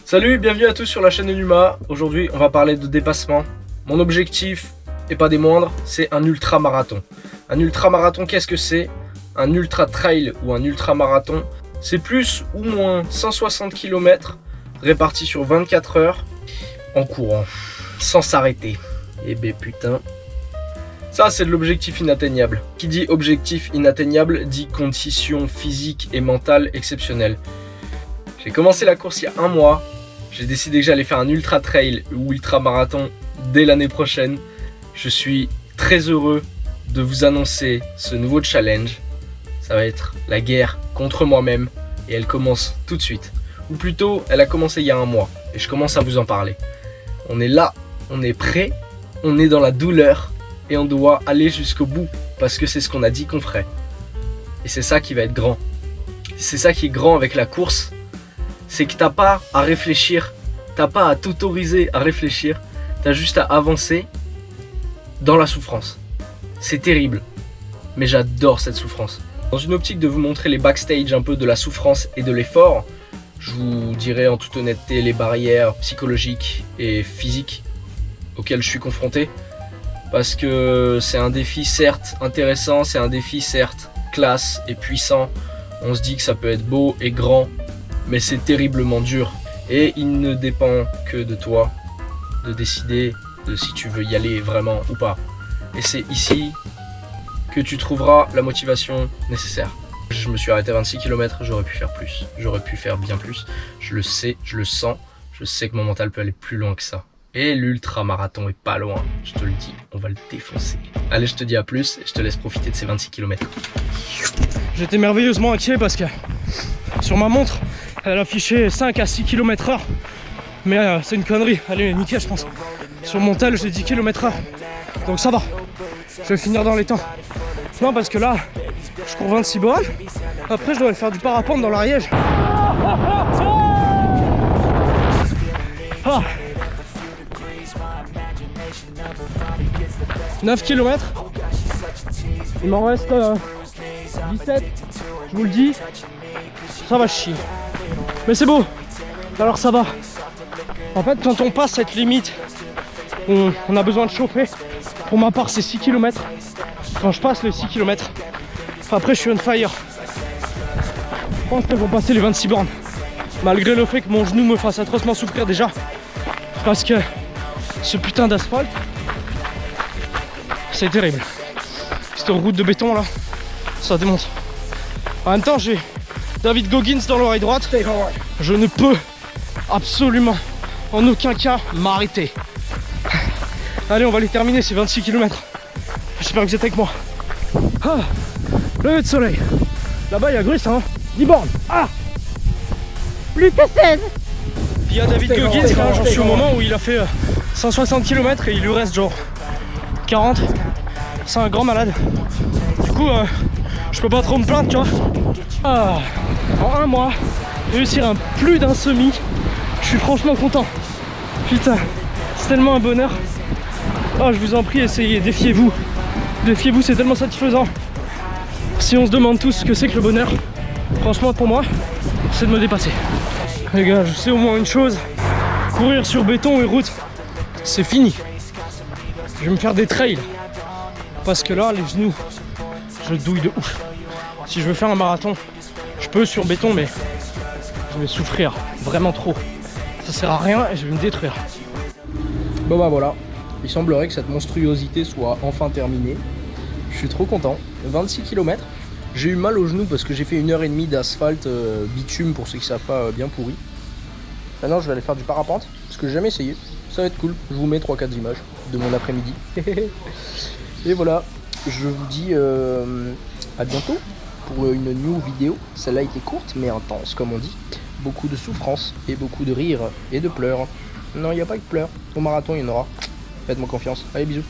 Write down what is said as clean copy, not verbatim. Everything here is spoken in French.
Salut, bienvenue à tous sur la chaîne Numa. Aujourd'hui, on va parler de dépassement. Mon objectif, et pas des moindres, c'est un ultra-marathon. Un ultra-marathon, qu'est-ce que c'est? Un ultra-trail ou un ultra-marathon, c'est plus ou moins 160 km répartis sur 24 heures en courant, sans s'arrêter. Et ben putain, ça c'est de l'objectif inatteignable. Qui dit objectif inatteignable dit condition physique et mentale exceptionnelle. J'ai commencé la course il y a un mois. J'ai décidé que j'allais faire un ultra trail ou ultra marathon dès l'année prochaine. Je suis très heureux de vous annoncer ce nouveau challenge. Ça va être la guerre contre moi-même et elle commence tout de suite. Ou plutôt, elle a commencé il y a un mois et je commence à vous en parler. On est là, on est prêt, on est dans la douleur et on doit aller jusqu'au bout parce que c'est ce qu'on a dit qu'on ferait. Et c'est ça qui va être grand. C'est ça qui est grand avec la course. C'est que t'as pas à réfléchir, t'as pas à t'autoriser à réfléchir, t'as juste à avancer dans la souffrance. C'est terrible, mais j'adore cette souffrance. Dans une optique de vous montrer les backstage un peu de la souffrance et de l'effort, je vous dirai en toute honnêteté les barrières psychologiques et physiques auxquelles je suis confronté. Parce que c'est un défi certes intéressant, c'est un défi certes classe et puissant. On se dit que ça peut être beau et grand, mais c'est terriblement dur et il ne dépend que de toi de décider de si tu veux y aller vraiment ou pas. Et c'est ici que tu trouveras la motivation nécessaire. Je me suis arrêté à 26 km, j'aurais pu faire plus, j'aurais pu faire bien plus. Je le sais, je le sens, je sais que mon mental peut aller plus loin que ça. Et l'ultra-marathon est pas loin, je te le dis, on va le défoncer. Allez, je te dis à plus et je te laisse profiter de ces 26 km. J'étais merveilleusement inquiet parce que sur ma montre, elle affichait 5 à 6 km/h. Mais c'est une connerie, elle est nickel je pense. Sur mon tel, j'ai 10 km/h. Donc ça va, je vais finir dans les temps. Non, parce que là, je cours 26 bornes. Après, je dois aller faire du parapente dans l'Ariège. Ah. 9 km. Il m'en reste 17. Je vous le dis, ça va chier. Mais c'est beau. Alors ça va. En fait, quand on passe cette limite, on a besoin de chauffer. Pour ma part, c'est 6 km. Quand je passe les 6 km, après je suis on fire. Je pense que je vais passer les 26 bornes. Malgré le fait que mon genou me fasse atrocement souffrir déjà. Parce que ce putain d'asphalte, c'est terrible. Cette route de béton là, ça démonte. En même temps, j'ai David Goggins dans l'oreille droite. Je ne peux absolument en aucun cas m'arrêter. Allez, on va les terminer ces 26 km. J'espère que vous êtes avec moi. Ah, lever de soleil. Là-bas, il y a Grus, hein. 10 bornes. Ah, Plus que 16. il y a David Goggins, là, j'en suis au moment où il a fait 160 km et il lui reste genre 40. C'est un grand malade. Du coup, je peux pas trop me plaindre, tu vois. Ah, en un mois, réussir plus d'un semi, je suis franchement content. Putain, c'est tellement un bonheur. Ah, je vous en prie, essayez, défiez-vous. Défiez-vous, c'est tellement satisfaisant. Si on se demande tous ce que c'est que le bonheur, franchement pour moi, c'est de me dépasser. Les gars, je sais au moins une chose, courir sur béton et route, c'est fini. Je vais me faire des trails. Parce que là, les genoux, je douille de ouf. Si je veux faire un marathon, je peux sur béton, mais je vais souffrir vraiment trop. Ça sert à rien et je vais me détruire. Bon bah voilà, il semblerait que cette monstruosité soit enfin terminée. Je suis trop content, 26 km. J'ai eu mal aux genoux parce que j'ai fait 1h30 d'asphalte bitume pour ceux qui savent pas bien pourri. Maintenant je vais aller faire du parapente parce que j'ai jamais essayé. Ça va être cool, je vous mets 3-4 images de mon après-midi. Et voilà, je vous dis à bientôt pour une new vidéo. Celle-là était courte mais intense comme on dit. Beaucoup de souffrance et beaucoup de rire et de pleurs. Non, il n'y a pas que de pleurs. Au marathon, il y en aura. Faites-moi confiance. Allez, bisous.